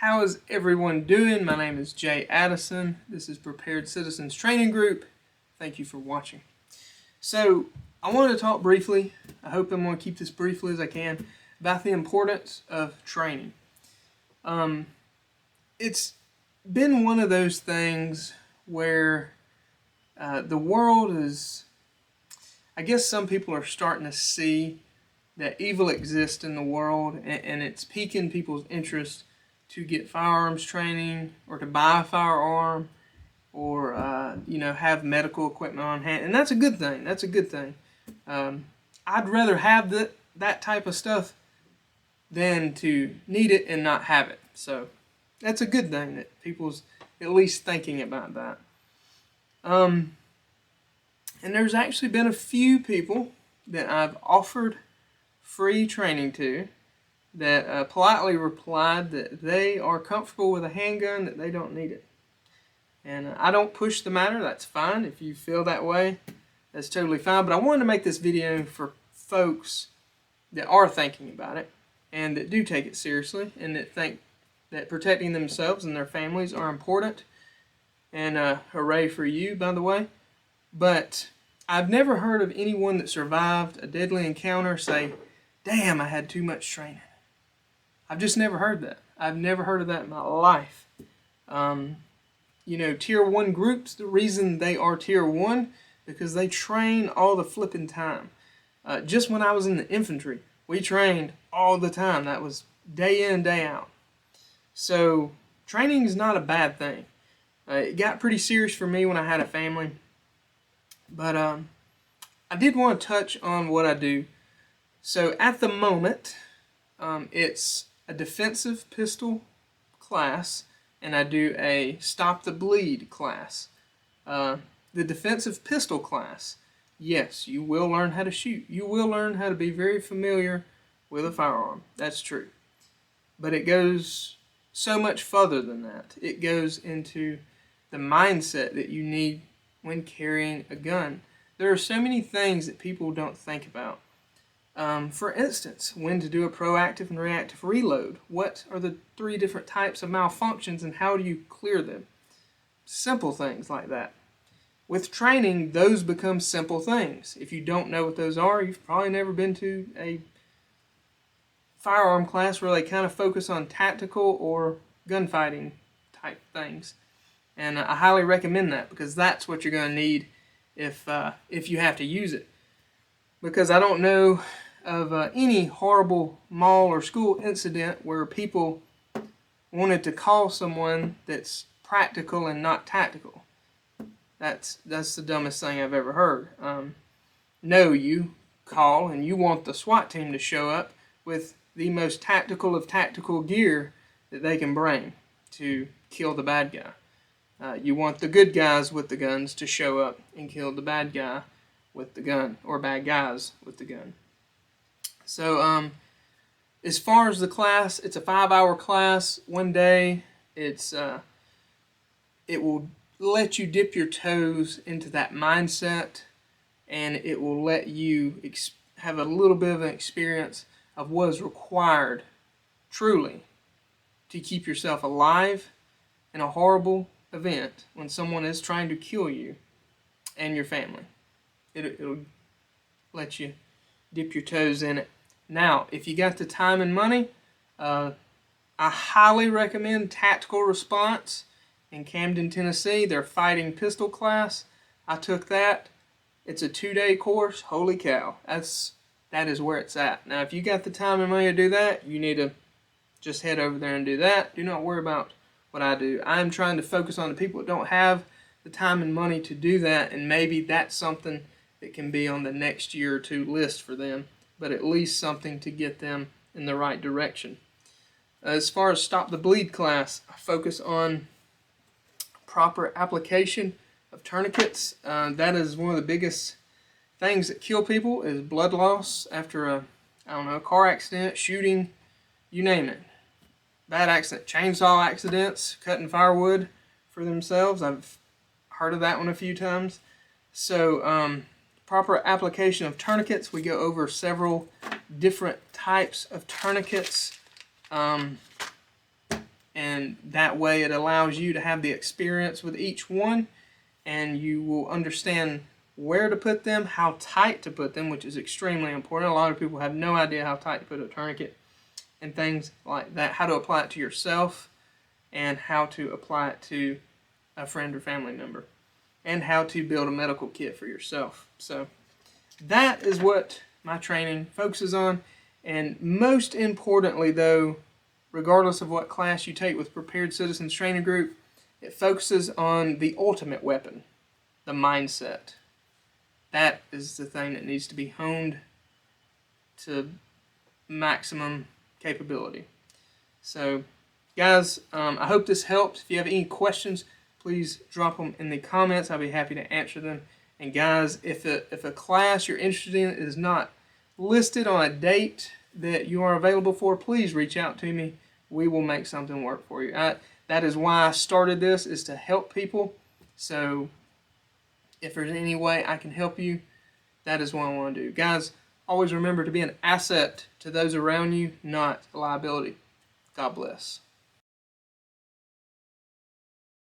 How is everyone doing? My name is Jay Addison. This is Prepared Citizens Training Group. Thank you for watching. So, I wanted to talk briefly, I hope I'm going to keep this briefly as I can, about the importance of training. It's been one of those things where the world is, I guess some people are starting to see that evil exists in the world, and it's piquing people's interest to get firearms training or to buy a firearm or have medical equipment on hand, and that's a good thing. That's a good thing. I'd rather have that type of stuff than to need it and not have it. So that's a good thing that people's at least thinking about that. And there's actually been a few people that I've offered free training to that politely replied that they are comfortable with a handgun, that they don't need it. And I don't push the matter, that's fine. If you feel that way, that's totally fine. But I wanted to make this video for folks that are thinking about it and that do take it seriously and that think that protecting themselves and their families are important. And hooray for you, by the way. But I've never heard of anyone that survived a deadly encounter say, damn, I had too much training. I've just never heard that. I've never heard of that in my life. Tier 1 groups, the reason they are Tier 1, because they train all the flipping time. Just when I was in the infantry, we trained all the time. That was day in, day out. So, training is not a bad thing. It got pretty serious for me when I had a family. But I did want to touch on what I do. So at the moment, it's a defensive pistol class, and I do a stop the bleed class. The defensive pistol class, yes, you will learn how to shoot. You will learn how to be very familiar with a firearm. That's true. But it goes so much further than that. It goes into the mindset that you need when carrying a gun. There are so many things that people don't think about. For instance, when to do a proactive and reactive reload. What are the 3 different types of malfunctions and how do you clear them? Simple things like that. With training, those become simple things. If you don't know what those are, you've probably never been to a firearm class where they kind of focus on tactical or gunfighting type things. And I highly recommend that because that's what you're going to need if you have to use it. Because I don't know of any horrible mall or school incident where people wanted to call someone that's practical and not tactical. That's the dumbest thing I've ever heard. No, you call and you want the SWAT team to show up with the most tactical of tactical gear that they can bring to kill the bad guy. You want the good guys with the guns to show up and kill the bad guy with the gun, or bad guys with the gun. So, as far as the class, it's a 5-hour class, one day. It will let you dip your toes into that mindset, and it will let you have a little bit of an experience of what is required, truly, to keep yourself alive in a horrible event when someone is trying to kill you and your family. It'll let you dip your toes in it. Now, if you got the time and money, I highly recommend Tactical Response in Camden, Tennessee. Their fighting pistol class. I took that. It's a 2-day course. Holy cow. That is where it's at. Now, if you got the time and money to do that, you need to just head over there and do that. Do not worry about what I do. I'm trying to focus on the people that don't have the time and money to do that, and maybe that's something that can be on the next year or 2 list for them, but at least something to get them in the right direction. As far as Stop the Bleed class, I focus on proper application of tourniquets. That is one of the biggest things that kill people is blood loss after a car accident, shooting, you name it. Bad accident, chainsaw accidents, cutting firewood for themselves. I've heard of that one a few times. So, proper application of tourniquets. We go over several different types of tourniquets. and that way it allows you to have the experience with each one, and you will understand where to put them, how tight to put them, which is extremely important. A lot of people have no idea how tight to put a tourniquet and things like that, how to apply it to yourself and how to apply it to a friend or family member, and how to build a medical kit for yourself. So that is what my training focuses on. And most importantly, though, regardless of what class you take with Prepared Citizens Training Group, it focuses on the ultimate weapon, the mindset. That is the thing that needs to be honed to maximum capability. So, guys, I hope this helped. If you have any questions, please drop them in the comments. I'll be happy to answer them. And guys, if a class you're interested in is not listed on a date that you are available for, please reach out to me. We will make something work for you. That is why I started this, is to help people. So if there's any way I can help you, that is what I want to do. Guys, always remember to be an asset to those around you, not a liability. God bless.